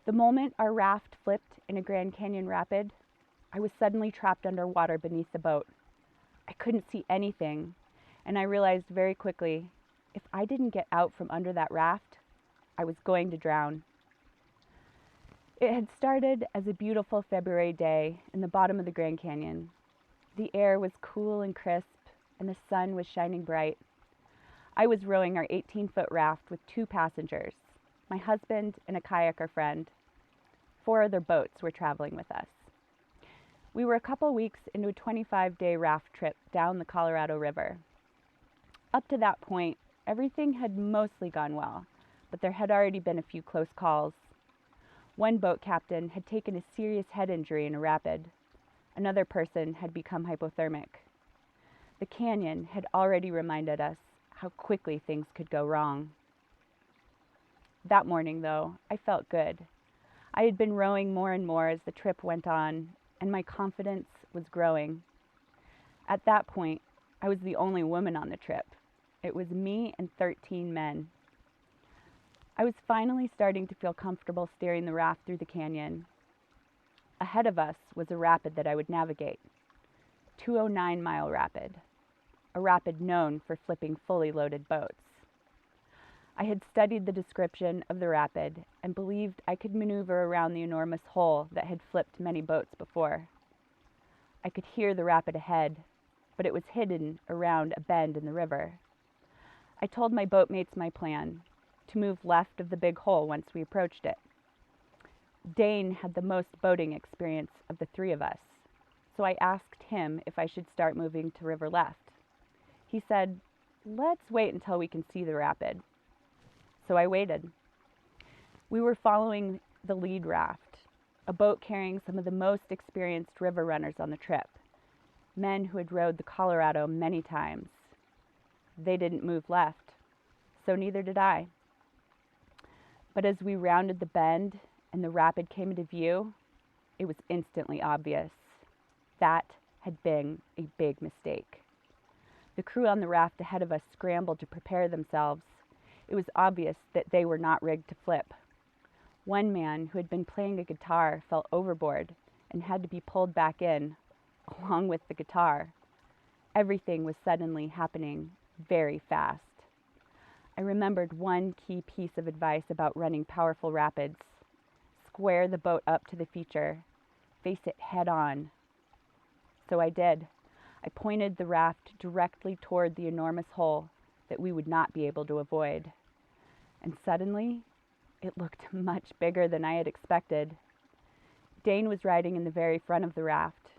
The moment our raft flipped in a Grand Canyon rapid, I was suddenly trapped underwater beneath the boat. I couldn't see anything, and I realized very quickly, if I didn't get out from under that raft, I was going to drown. It had started as a beautiful February day in the bottom of the Grand Canyon. The air was cool and crisp, and the sun was shining bright. I was rowing our 18-foot raft with 2 passengers, my husband and a kayaker friend. 4 other boats were traveling with us. We were a couple weeks into a 25-day raft trip down the Colorado River. Up to that point, everything had mostly gone well, but there had already been a few close calls. One boat captain had taken a serious head injury in a rapid. Another person had become hypothermic. The canyon had already reminded us how quickly things could go wrong. That morning, though, I felt good. I had been rowing more and more as the trip went on, and my confidence was growing. At that point, I was the only woman on the trip. It was me and 13 men. I was finally starting to feel comfortable steering the raft through the canyon. Ahead of us was a rapid that I would navigate. 209 Mile Rapid, a rapid known for flipping fully loaded boats. I had studied the description of the rapid and believed I could maneuver around the enormous hole that had flipped many boats before. I could hear the rapid ahead, but it was hidden around a bend in the river. I told my boatmates my plan, to move left of the big hole once we approached it. Dane had the most boating experience of the 3 of us, so I asked him if I should start moving to river left. He said, "Let's wait until we can see the rapid." So I waited. We were following the lead raft, a boat carrying some of the most experienced river runners on the trip, men who had rowed the Colorado many times. They didn't move left, so neither did I. But as we rounded the bend and the rapid came into view, it was instantly obvious. That had been a big mistake. The crew on the raft ahead of us scrambled to prepare themselves. It was obvious that they were not rigged to flip. One man who had been playing a guitar fell overboard and had to be pulled back in, along with the guitar. Everything was suddenly happening very fast. I remembered one key piece of advice about running powerful rapids. Square the boat up to the feature. Face it head on. So I did. I pointed the raft directly toward the enormous hole that we would not be able to avoid. And suddenly, it looked much bigger than I had expected. Dane was riding in the very front of the raft.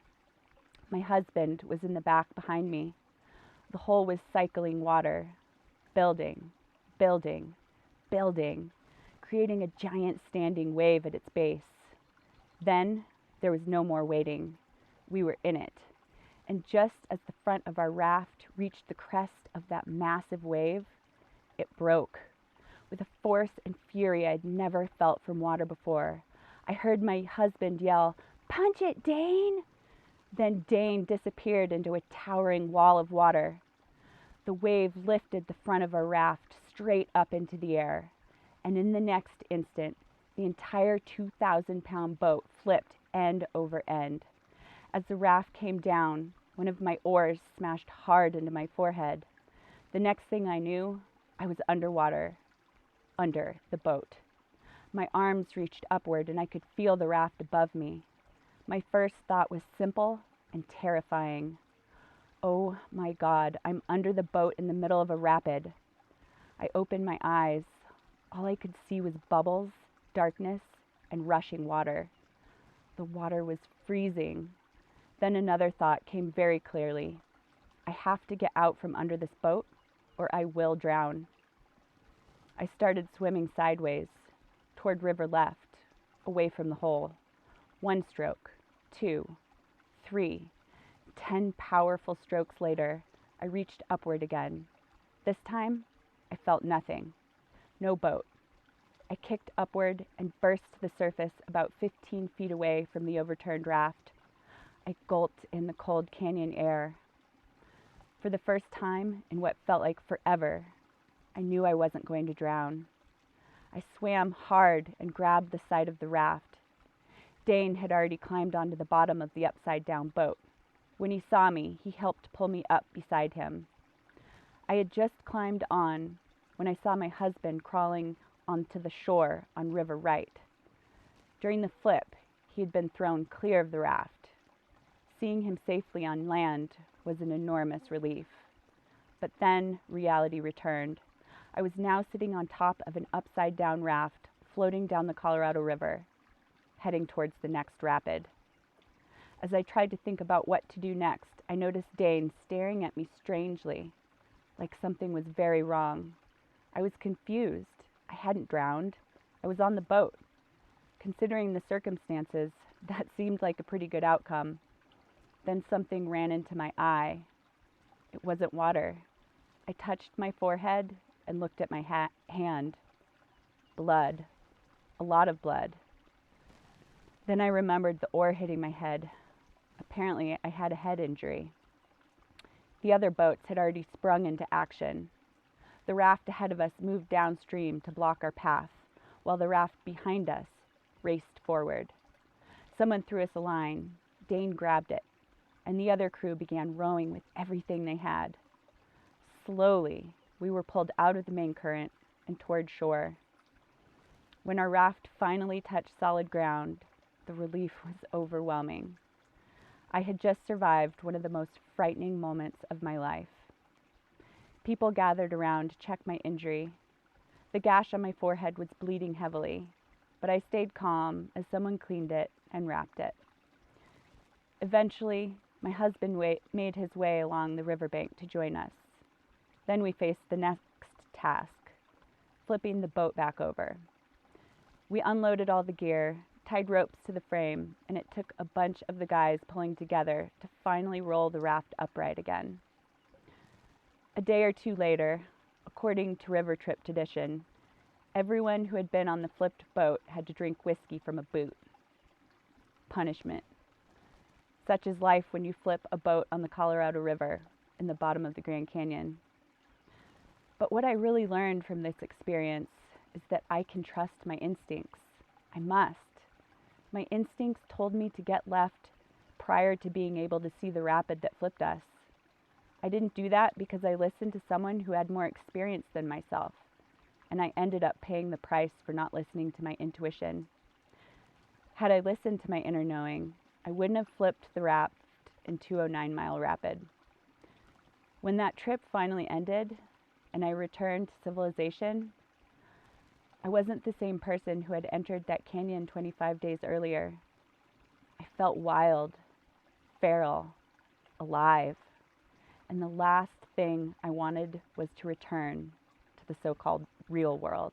My husband was in the back behind me. The hole was cycling water, building, building, building, creating a giant standing wave at its base. Then there was no more waiting. We were in it. And just as the front of our raft reached the crest of that massive wave, it broke. With a force and fury I'd never felt from water before, I heard my husband yell, "Punch it, Dane!" Then Dane disappeared into a towering wall of water. The wave lifted the front of our raft straight up into the air, and in the next instant, the entire 2,000-pound boat flipped end over end. As the raft came down, one of my oars smashed hard into my forehead. The next thing I knew, I was underwater, under the boat. My arms reached upward, and I could feel the raft above me. My first thought was simple and terrifying. Oh my God, I'm under the boat in the middle of a rapid. I opened my eyes. All I could see was bubbles, darkness, and rushing water. The water was freezing. Then another thought came very clearly. I have to get out from under this boat, or I will drown. I started swimming sideways, toward river left, away from the hole. 1 stroke, 2, 3, 10 powerful strokes later, I reached upward again. This time, I felt nothing. No boat. I kicked upward and burst to the surface about 15 feet away from the overturned raft. I gulped in the cold canyon air. For the first time in what felt like forever, I knew I wasn't going to drown. I swam hard and grabbed the side of the raft. Dane had already climbed onto the bottom of the upside-down boat. When he saw me, he helped pull me up beside him. I had just climbed on when I saw my husband crawling onto the shore on River Right. During the flip, he had been thrown clear of the raft. Seeing him safely on land was an enormous relief. But then reality returned. I was now sitting on top of an upside-down raft, floating down the Colorado River, heading towards the next rapid. As I tried to think about what to do next, I noticed Dane staring at me strangely, like something was very wrong. I was confused. I hadn't drowned. I was on the boat. Considering the circumstances, that seemed like a pretty good outcome. Then something ran into my eye. It wasn't water. I touched my forehead and looked at my hand. Blood. A lot of blood. Then I remembered the oar hitting my head. Apparently, I had a head injury. The other boats had already sprung into action. The raft ahead of us moved downstream to block our path, while the raft behind us raced forward. Someone threw us a line. Dane grabbed it, and the other crew began rowing with everything they had. Slowly, we were pulled out of the main current and toward shore. When our raft finally touched solid ground, the relief was overwhelming. I had just survived one of the most frightening moments of my life. People gathered around to check my injury. The gash on my forehead was bleeding heavily, but I stayed calm as someone cleaned it and wrapped it. Eventually, my husband made his way along the riverbank to join us. Then we faced the next task, flipping the boat back over. We unloaded all the gear, tied ropes to the frame, and it took a bunch of the guys pulling together to finally roll the raft upright again. A day or two later, according to river trip tradition, everyone who had been on the flipped boat had to drink whiskey from a boot. Punishment. Such is life when you flip a boat on the Colorado River in the bottom of the Grand Canyon. But what I really learned from this experience is that I can trust my instincts. I must. My instincts told me to get left prior to being able to see the rapid that flipped us. I didn't do that because I listened to someone who had more experience than myself, and I ended up paying the price for not listening to my intuition. Had I listened to my inner knowing, I wouldn't have flipped the raft in 209 Mile Rapid. When that trip finally ended and I returned to civilization, I wasn't the same person who had entered that canyon 25 days earlier. I felt wild, feral, alive, and the last thing I wanted was to return to the so-called real world.